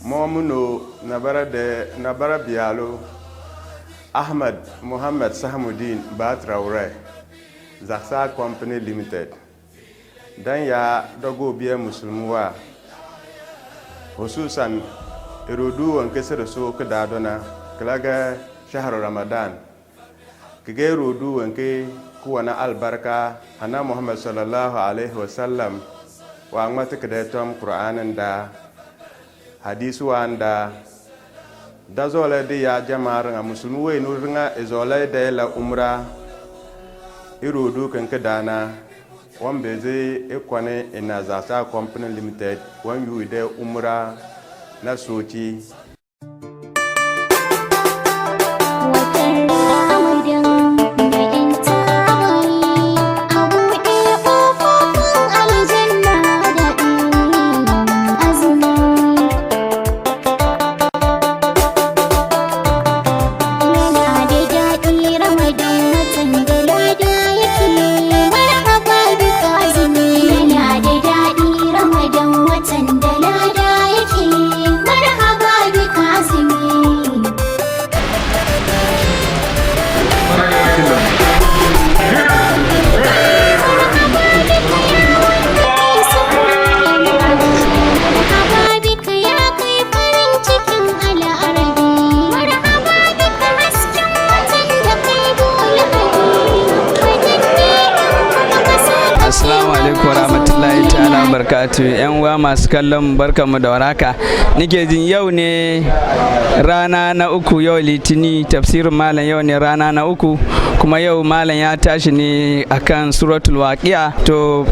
momuno nabara bialo Ahmad Muhammad Sahmuddin Batraure Zaksa Company Limited dan ya dogo biya musulmuwa hususan irudu wanke da so kada dona kalaga shahar Ramadan kage irudu wanke kuwana albarka hana Muhammad sallallahu alaihi wasallam wa ngmata kada tom Qur'anin da hadisu wanda da zola de ya jama'ar nga musulmi we nurnga izola de la umra irudu kan kadana wan beze ekwane ina Zaksa Company Limited wan yu de umra na soci yan uwa masu kallon barkanmu da waraka. Nike jin yau ne rana na uku, yau litini tafsirin malam yau ne rana na uku, kuma yau malam ya tashi ne akan suratul waqi'a. To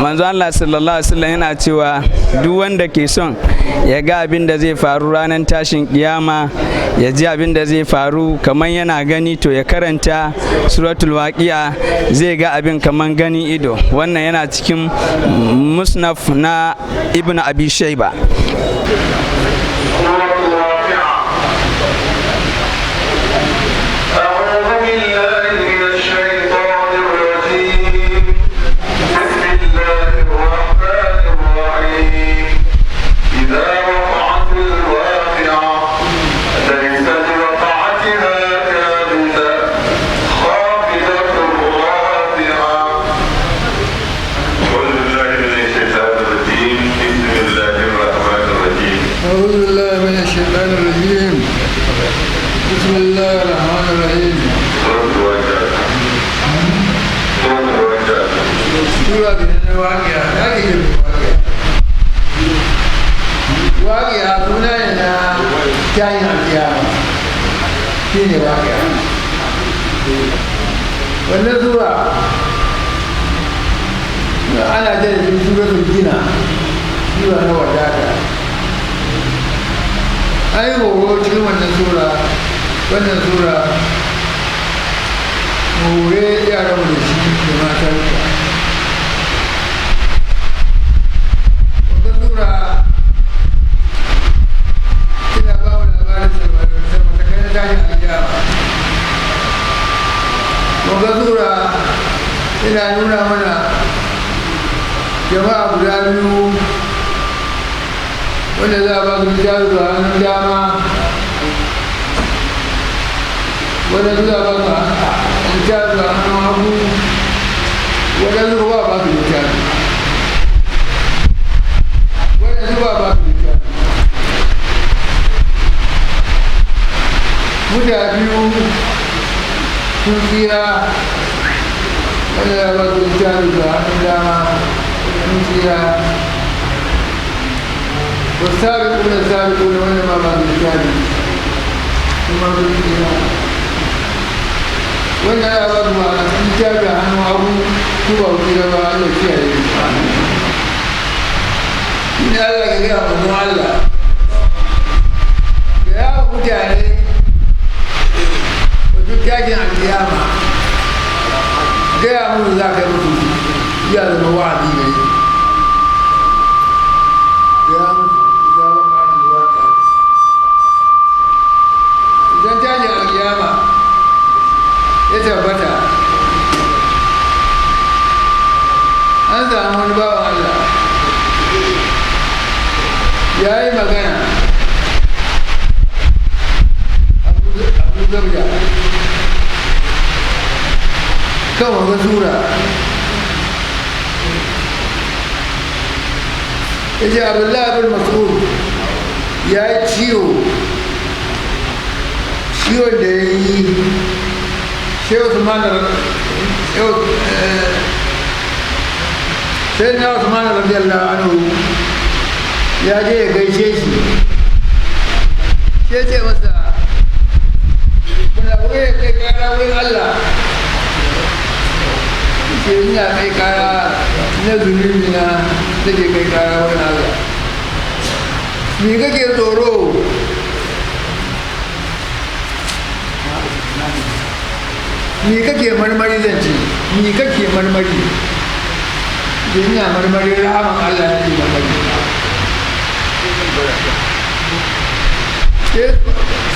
manzo Allah sallallahu alaihi wasallam yana cewa duk wanda ke son ya ga abin da zai faru ranar tashin kiyama, ya ji abin da zai faru kamar yana gani, to ya karanta suratul waqi'a, zai ga abin kamar gani ido. Wannan yana cikin musnaf na Ibn Abi Shayba. wannan sura ana da suratul gina, sura na wadata. Ai horo cikin wannan sura hore yaran mu da shi da matan ka. Wannan sura ina ba mu labarin matakai na tashin alkiyama. Wannan sura ina nuna mana jama'a guda biyu wanda za a ba su littafi a hannun dama, wanda za a ba su littafi a hannun hagu, wanda zuwa ba su littafi, wanda zuwa ba su littafi. Mutane biyu sun tsira, wanda za a ba su littafi a hannun dama sun tsira. والسابقون السابقون وإنما بعد الكامل ثم بالإيمان وإن أردت أن تتابع عنه أبو كبر إلى بعض الشيء إن الله قيام معلّى قيام مجاني وتتاجن عن القيامة قيام ذاك المسلم يا المواعدين قيام ya tabbata an samu wani bawan Allah ya yi magana zabda kan wanga sura yace Abdullahi bin Mas'ud ya yi ciwon da ya yi Sheikh Osman radiyallahu anhu ya je ya gaishe shi sai ce masa kuna wuya kai kara wurin Allah ke ina kai kara na zunubi na da ke kai kara wurin Allah me kake tsoro me kake marmari zan ce me kake marmari da ina marmari rahaman Allah na ke marmari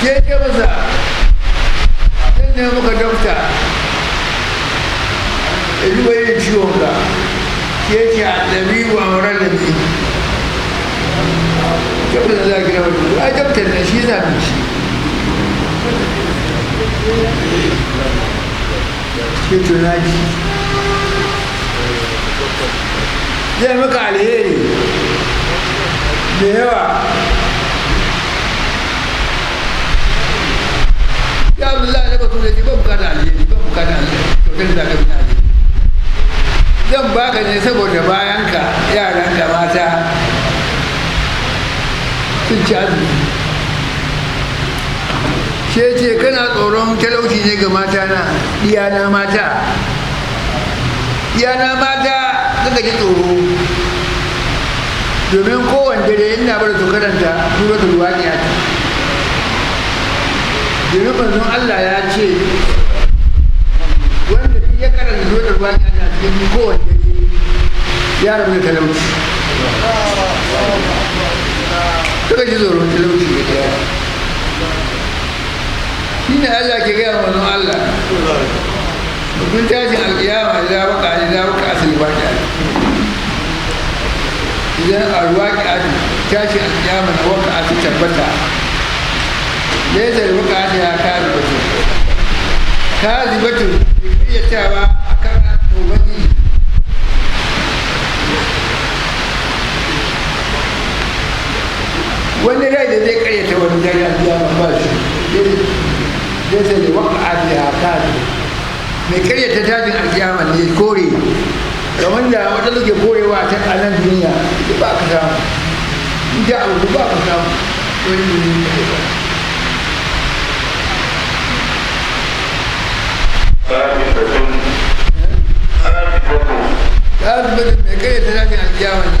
sai ke masa zan ne muka dokta da duba yin ciwon ka ke ce a ɗabi wa marar da ne dokta za ki rawar da a doktar na shi na shi ke tunaji zai maka alheri da yawa ya Abdullahi ne ba su zai ba bukata alheri ba bukata alheri kyautar da ka bina alheri zan baka ne saboda bayanka yaran da mata sun ci azumi shi ce kana tsoron talauci ne ga mata na iyana mata suka ji tsoro domin kowane dare ina bar su karanta suratul waqi'a domin manzon Allah ya ce wanda ya karanta suratul waqi'a na cikin kowane dare ya rabu da talauci suka ji tsoron talauci ga daya shi ne Allah ke gaya manzon Allah mutum tashin alkiyama idan waka asali waqi'a idan a waqi'a tashin alkiyama na waka asali tabbata laisa da waka asali ya kazi batu iya cewa a kan ubangiji wani rai da zai karyata wani dare alkiyama ba shi laisa da waka asali ya kazi mai karyata tashin alkiyama ne kore kamar da wata suke korewa ta anan duniya ba ka samu ita abu ba ka samu wani duniya ne ba ɗalibatun mai karyata tashin alkiyama nan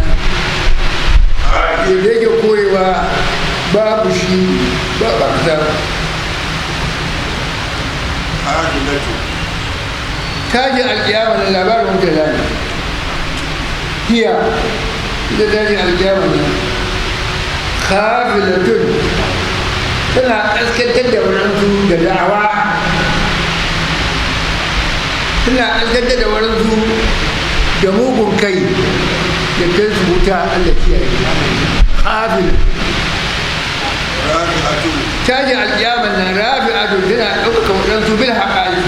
da yake korewa babu shi ba ka samu tashin alkiyama na labarin mutane ne hiya ita tashin alkiyama ne kafilatun tana kaskantar da wadansu da da'awa tana kaskantar da wadansu da mugun kai da kai su wuta Allah kiyaye kafil tashin alkiyama na rafi'atu tana ɗaukaka wadansu bil haƙa'i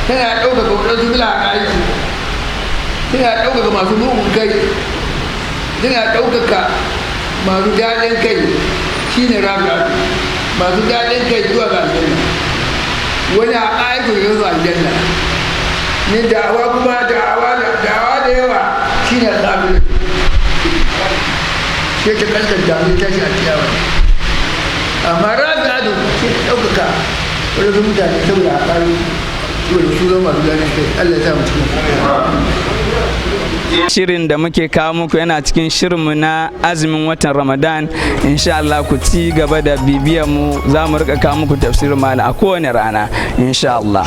tana ɗaukaka waɗansu bila aiki tana ɗaukaka masu mugun kai tana ɗaukaka masu daɗin kai shi ne rafi'a masu daɗin kai zuwa ga aljanna wani a aiki da zuwa aljanna ne da'awa kuma da'awa da yawa shi ne tsafi sai ta kasar jami'in tashi a ciyawa amma rafi'a da shi ta ɗaukaka waɗansu mutane saboda a ƙari shirin da muke kawo muku yana cikin shirinmu na azumin watan Ramadan. Insha Allah ku ci gaba da bibiyar mu, za mu rika kawo muku tafsirin malam a kowane rana insha Allah.